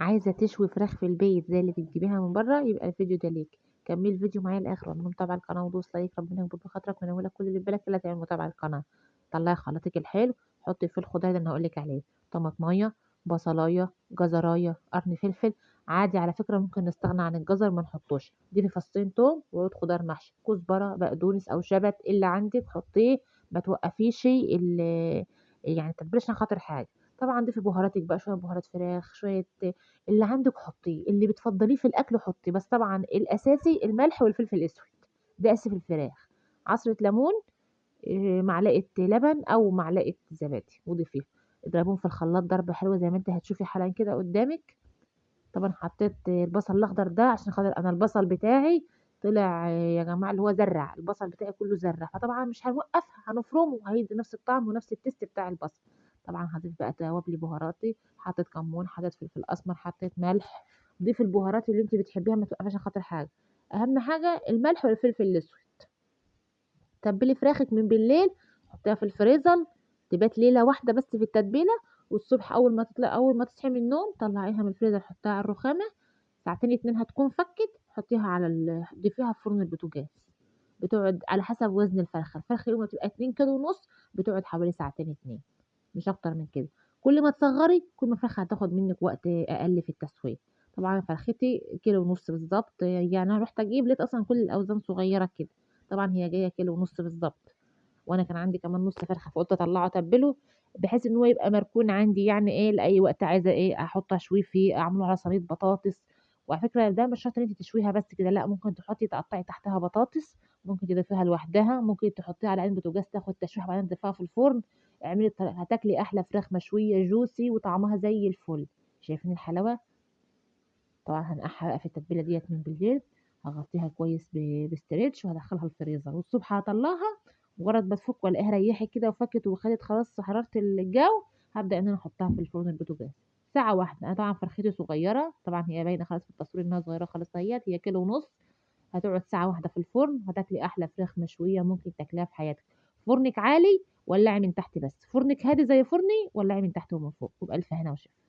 عايزة تشوي فراخ في البيت زي اللي بتجيبيها من برّه، يبقى الفيديو ده ليكِ. كمّلي الفيديو معايا للآخر واعملي متابعة القناة ودوسي لايك، ربنا يكبر بخاطرك وينوّر لك كل اللي في بالك إلا تعمل متابعة للقناة. طلّعي خلّطِك الحلو، حُطّي فيه الخضار اللي أنا هاقول لِك عليه، طماطماية، بصلاية، جزراية، قرن فلفل. عادي على فكرة ممكن نستغنى عن الجزر ما نحطّوش، ضيفي فصّين توم وعود خضار محشي، كزبرة، بقدونس أو شبت اللي عندِك حطّيه، ما توقّفيش يعني التتبيلة عشان خاطر حاجة. طبعًا ضيفي بهاراتِك بقى، شوية بهارات فراخ، شوية اللي عندِك حطّيه، اللي بتفضّليه في الأكل حطّيه، بس طبعًا الأساسي الملح والفلفل الأسود، ده أساسي في الفراخ. عصرة ليمون، معلقة لبن أو معلقة زبادي وضيفيها، اضربيهم في الخلاط ضربة حلوة زي ما أنتِ هتشوفي حالًا كده قدّامِك. طبعًا حطيت البصل الأخضر ده عشان خاطر أنا البصل بتاعي طلع يا جماعة اللي هو زرّع، البصل بتاعي كلّه زرّع، فطبعًا مش هنوقّفها هنفرمه هيدّي نفس الطعم ونفس التيست بتاع البصل. طبعًا هاضيف بقى توابلي بهاراتي، حطيت كمون، حطيت فلفل أسمر، حطيت ملح. ضيفي البهارات اللي أنتِ بتحبيها ما توقّفيش عشان خاطر حاجة، أهم حاجة الملح والفلفل الأسود. تبّلي فراخِك من بالليل، حطّيها في الفريزر تبات ليلة واحدة بس في التتبيلة، والصبح أول ما تصحي من النوم طلّعيها من الفريزر حطّيها على الرخامة، ساعتين 2 هتكون فكِّت، حطّيها على ضيفيها في فرن البوتاجاز، بتقعد على حسب وزن الفرخة، الفرخة يوم ما تبقى 2 كيلو ونُص بتقعد حوالي ساعتين 2 مش أكتر من كده. كل ما تصغّري كل ما الفرخة هتاخد منِّك وقت أقل في التسوية. طبعًا فرختي كيلو ونُص بالضبط، يعني أنا رُحت أجيب لقيت أصلًا كل الأوزان صغيّرة كده، طبعًا هي جاية كيلو ونُص بالضبط، وأنا كان عندي كمان نُص فرخة فقُلت أطلّعه أتبّله، بحيث إن هو يبقى مركون عندي يعني إيه لأي وقت عايزة إيه أحُط أشويه فيه، أعمله على صينية بطاطس. وعلى فكرة ده مش شرط إن أنتِ تشويها بس كده لأ، ممكن تقطّعي تحتها بطاطس، ممكن تضيفيها لوحدها، ممكن تحطيها على عين بوتاجاز تاخد تشويحة وبعدين تضيفيها في الفرن. اعملي هتاكلي أحلى فراخ مشوية juicy وطعمها زي الفل. شايفين الحلاوة؟ طبعًا هانقعها بقى في التتبيلة ديّة من بالليل، هاغطّيها كويس بستريتش وهادخّلها الفريزر، والصبح هاطلّعها مجرّد ما تفُك والاقيها ريّحت كده وفكِت وخدت خلاص حرارة الجو، هابدأ إن أنا أحطّها في الفرن البوتاجاز. ساعة واحدة، أنا طبعًا فرختي صغيّرة، طبعًا هي باينة خلاص في التصوير إنها صغيّرة خالص أهيّة، هي كيلو ونُص، هتقعد ساعة واحدة في الفرن، هتاكلي أحلى فراخ مشوية ممكن تاكليها في حياتِك. فرنِك عالي ولّعي من تحت بس، فرنِك هادي زي فرني ولّعي من تحت ومن فوق، وبألف هنا وشفا.